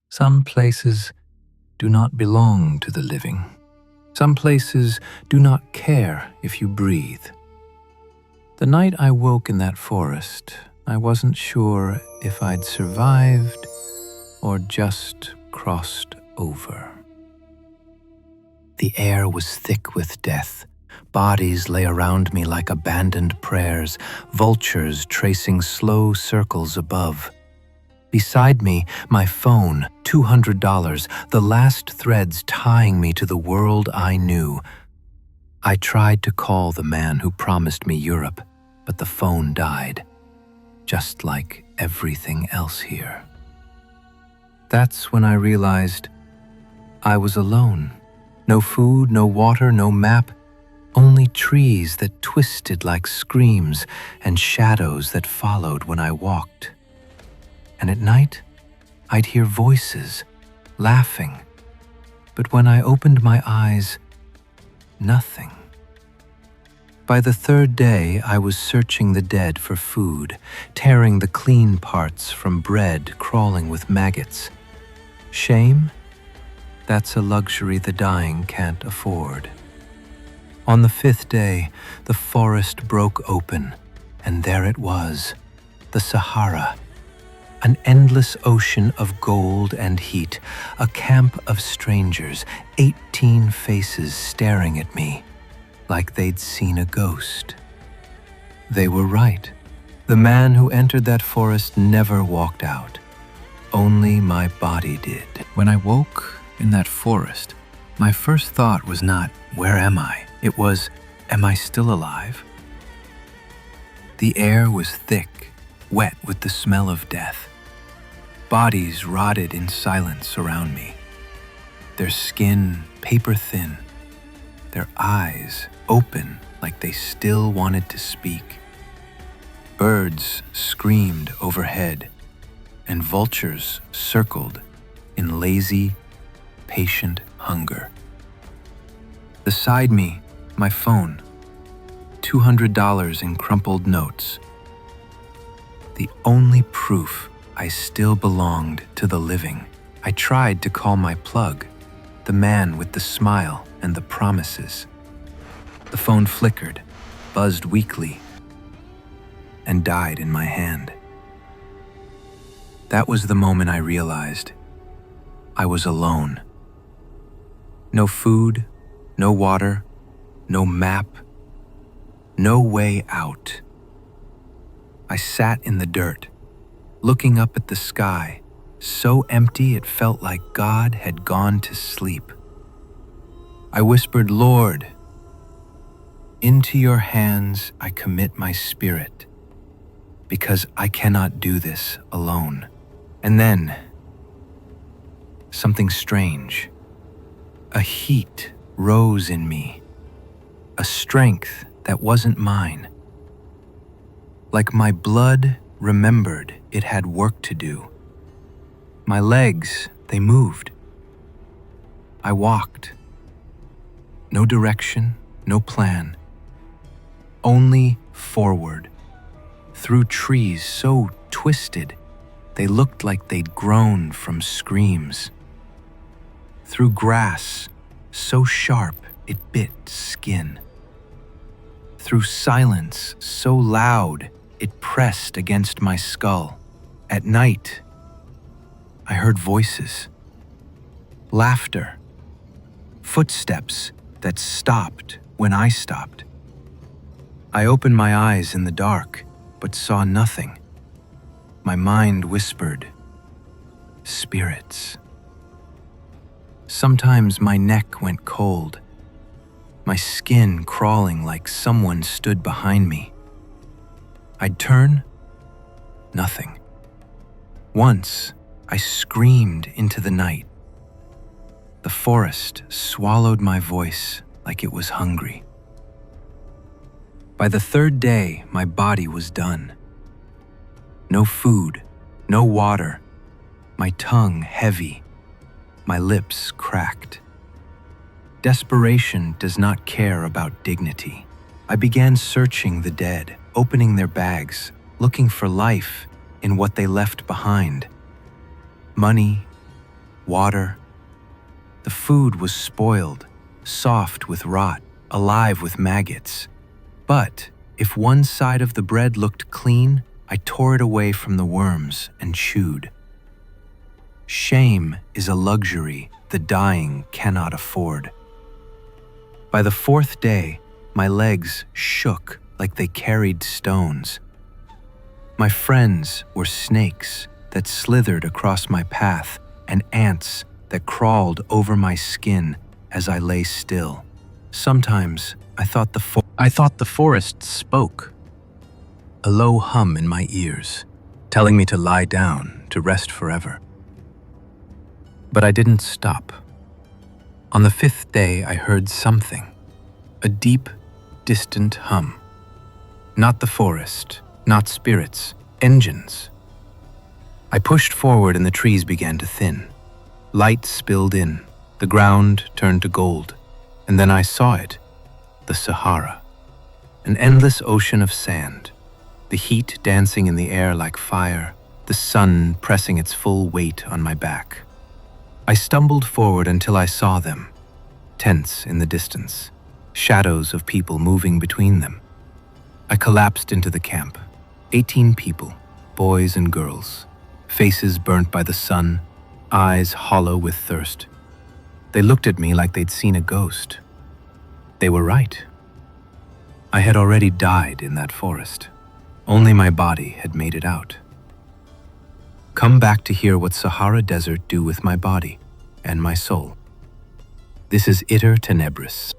Some places do not belong to the living. Some places do not care if you breathe. The night I woke in that forest, I wasn't sure if I'd survived or just crossed over. The air was thick with death. Bodies lay around me like abandoned prayers, vultures tracing slow circles above. Beside me, my phone, $200, the last threads tying me to the world I knew. I tried to call the man who promised me Europe, but the phone died, just like everything else here. That's when I realized I was alone. No food, no water, no map, only trees that twisted like screams and shadows that followed when I walked. And at night, I'd hear voices, laughing. But when I opened my eyes, nothing. By the third day, I was searching the dead for food, tearing the clean parts from bread crawling with maggots. Shame? That's a luxury the dying can't afford. On the fifth day, the forest broke open, and there it was, the Sahara. An endless ocean of gold and heat, a camp of strangers, 18 faces staring at me, like they'd seen a ghost. They were right. The man who entered that forest never walked out. Only my body did. When I woke in that forest, my first thought was not, where am I? It was, am I still alive? The air was thick, wet with the smell of death. Bodies rotted in silence around me, their skin paper thin, their eyes open like they still wanted to speak. Birds screamed overhead, and vultures circled in lazy, patient hunger. Beside me, my phone, $200 in crumpled notes. The only proof I still belonged to the living. I tried to call my plug, the man with the smile and the promises. The phone flickered, buzzed weakly, and died in my hand. That was the moment I realized I was alone. No food, no water, no map, no way out. I sat in the dirt, looking up at the sky, so empty it felt like God had gone to sleep. I whispered, Lord, into your hands I commit my spirit, because I cannot do this alone. And then, something strange. A heat rose in me, a strength that wasn't mine. Like my blood remembered it had work to do. My legs, they moved. I walked. No direction, no plan. Only forward, through trees so twisted they looked like they'd grown from screams. Through grass so sharp it bit skin. Through silence so loud it pressed against my skull. At night, I heard voices, laughter, footsteps that stopped when I stopped. I opened my eyes in the dark, but saw nothing. My mind whispered, spirits. Sometimes my neck went cold, my skin crawling like someone stood behind me. I'd turn, nothing. Once, I screamed into the night. The forest swallowed my voice like it was hungry. By the third day, my body was done. No food, no water, my tongue heavy, my lips cracked. Desperation does not care about dignity. I began searching the dead, opening their bags, looking for life in what they left behind. Money, water. The food was spoiled, soft with rot, alive with maggots. But if one side of the bread looked clean, I tore it away from the worms and chewed. Shame is a luxury the dying cannot afford. By the fourth day, my legs shook like they carried stones. My friends were snakes that slithered across my path and ants that crawled over my skin as I lay still. Sometimes I thought the forest spoke, a low hum in my ears, telling me to lie down, to rest forever. But I didn't stop. On the fifth day, I heard something, a deep, distant hum. Not the forest, not spirits, engines. I pushed forward and the trees began to thin. Light spilled in, the ground turned to gold, and then I saw it, the Sahara. An endless ocean of sand, the heat dancing in the air like fire, the sun pressing its full weight on my back. I stumbled forward until I saw them, tents in the distance, shadows of people moving between them. I collapsed into the camp. 18 people, boys and girls, faces burnt by the sun, eyes hollow with thirst. They looked at me like they'd seen a ghost. They were right. I had already died in that forest. Only my body had made it out. Come back to hear what Sahara Desert do with my body and my soul. This is Iter Tenebris.